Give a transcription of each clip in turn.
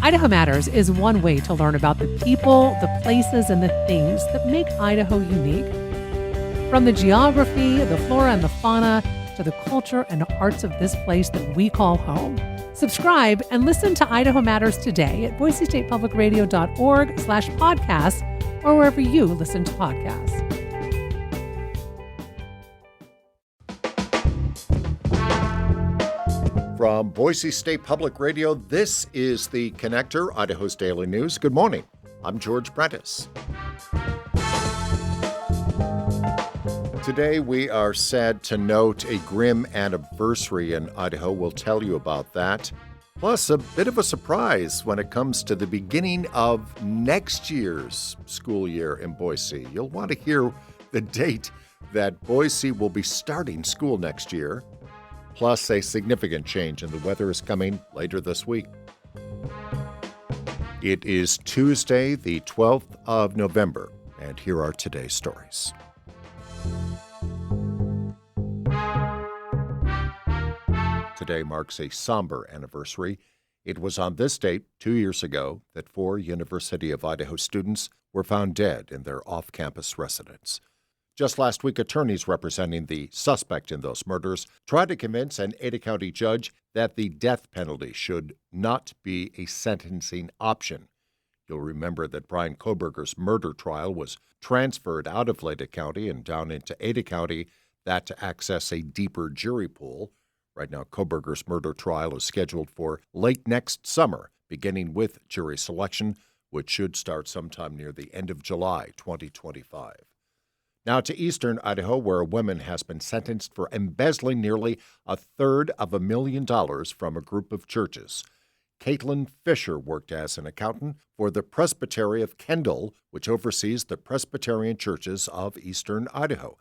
Idaho Matters is one way to learn about the people, the places, and the things that make Idaho unique. From the geography, the flora and the fauna, to the culture and arts of this place that we call home. Subscribe and listen to Idaho Matters today at boisestatepublicradio.org/podcasts or wherever you listen to podcasts. From Boise State Public Radio, this is The Connector, Idaho's Daily News. Good morning. I'm George Prentice. Today, we are sad to note a grim anniversary in Idaho. We'll tell you about that. Plus, a bit of a surprise when it comes to the beginning of next year's school year in Boise. You'll want to hear the date that Boise will be starting school next year. Plus, a significant change in the weather is coming later this week. It is Tuesday, the 12th of November, and here are today's stories. Today marks a somber anniversary. It was on this date 2 years ago that 4 University of Idaho students were found dead in their off-campus residence. Just last week, attorneys representing the suspect in those murders tried to convince an Ada County judge that the death penalty should not be a sentencing option. You'll remember that Brian Koberger's murder trial was transferred out of Leda County and down into Ada County, that to access a deeper jury pool. Right now, Koberger's murder trial is scheduled for late next summer, beginning with jury selection, which should start sometime near the end of July 2025. Now to eastern Idaho, where a woman has been sentenced for embezzling nearly $250,000 from a group of churches. Caitlin Fisher worked as an accountant for the Presbytery of Kendall, which oversees the Presbyterian churches of eastern Idaho.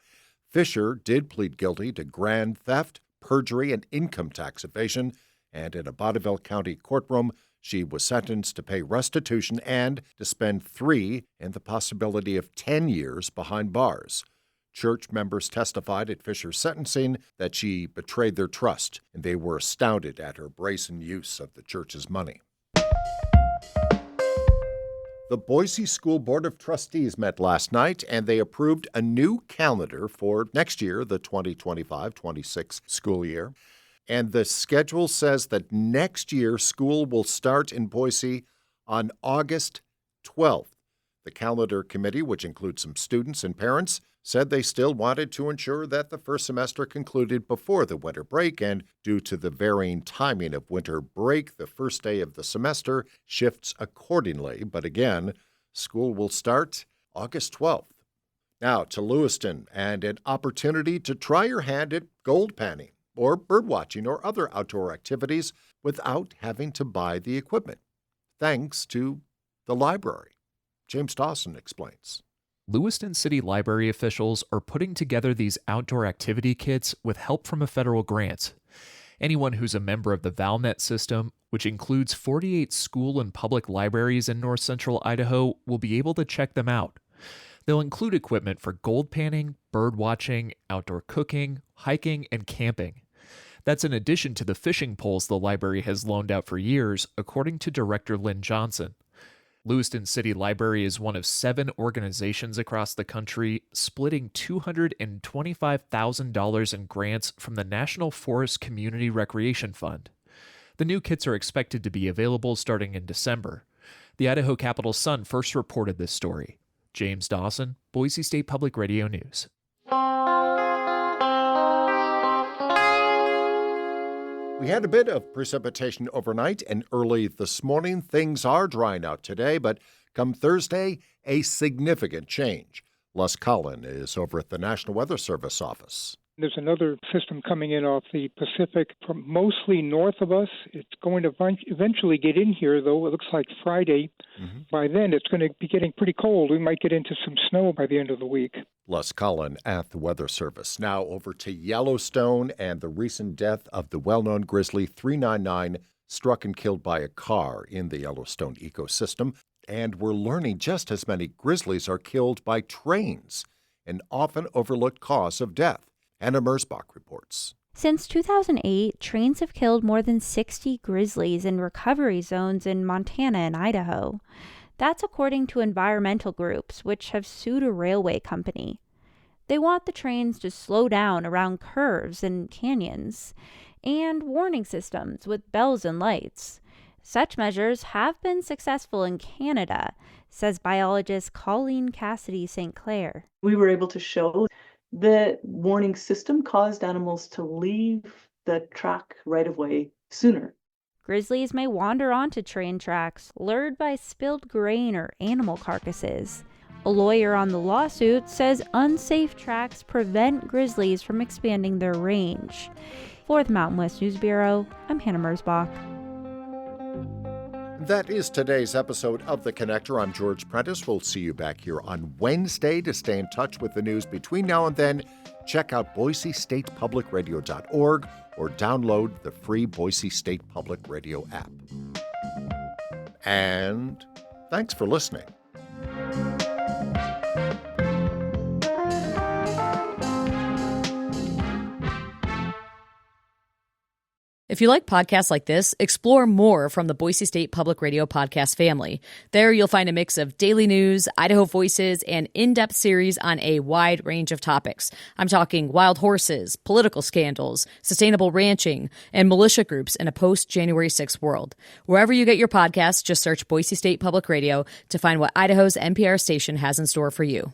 Fisher did plead guilty to grand theft, perjury, and income tax evasion, and in a Bonneville County courtroom, she was sentenced to pay restitution and to spend 3 and the possibility of 10 years behind bars. Church members testified at Fisher's sentencing that she betrayed their trust, and they were astounded at her brazen use of the church's money. The Boise School Board of Trustees met last night, and they approved a new calendar for next year, the 2025-26 school year. And the schedule says that next year school will start in Boise on August 12th. The calendar committee, which includes some students and parents, said they still wanted to ensure that the first semester concluded before the winter break, and due to the varying timing of winter break, the first day of the semester shifts accordingly. But again, school will start August 12th. Now to Lewiston and an opportunity to try your hand at gold panning or birdwatching or other outdoor activities without having to buy the equipment, thanks to the library. James Dawson explains. Lewiston City Library officials are putting together these outdoor activity kits with help from a federal grant. Anyone who's a member of the ValNet system, which includes 48 school and public libraries in north central Idaho, will be able to check them out. They'll include equipment for gold panning, bird watching, outdoor cooking, hiking, and camping. That's in addition to the fishing poles the library has loaned out for years, according to Director Lynn Johnson. Lewiston City Library is one of 7 organizations across the country, splitting $225,000 in grants from the National Forest Community Recreation Fund. The new kits are expected to be available starting in December. The Idaho Capital Sun first reported this story. James Dawson, Boise State Public Radio News. We had a bit of precipitation overnight and early this morning. Things are drying out today, but come Thursday, a significant change. Les Collin is over at the National Weather Service office. There's another system coming in off the Pacific from mostly north of us. It's going to eventually get in here, though. It looks like Friday. By then, it's going to be getting pretty cold. We might get into some snow by the end of the week. Les Collin at the Weather Service. Now over to Yellowstone and the recent death of the well-known grizzly 399 struck and killed by a car in the Yellowstone ecosystem. And we're learning just as many grizzlies are killed by trains, an often overlooked cause of death. Anna Mersbach reports. Since 2008, trains have killed more than 60 grizzlies in recovery zones in Montana and Idaho. That's according to environmental groups, which have sued a railway company. They want the trains to slow down around curves and canyons, and warning systems with bells and lights. Such measures have been successful in Canada, says biologist Colleen Cassidy St. Clair. We were able to show the warning system caused animals to leave the track right of way sooner. Grizzlies may wander onto train tracks, lured by spilled grain or animal carcasses. A lawyer on the lawsuit says unsafe tracks prevent grizzlies from expanding their range. For the Mountain West News Bureau, I'm Hannah Mersbach. That is today's episode of The Connector. I'm George Prentice. We'll see you back here on Wednesday. To stay in touch with the news between now and then, check out BoiseStatePublicRadio.org or download the free Boise State Public Radio app. And thanks for listening. If you like podcasts like this, explore more from the Boise State Public Radio podcast family. There you'll find a mix of daily news, Idaho Voices, and in-depth series on a wide range of topics. I'm talking wild horses, political scandals, sustainable ranching, and militia groups in a post-January 6th world. Wherever you get your podcasts, just search Boise State Public Radio to find what Idaho's NPR station has in store for you.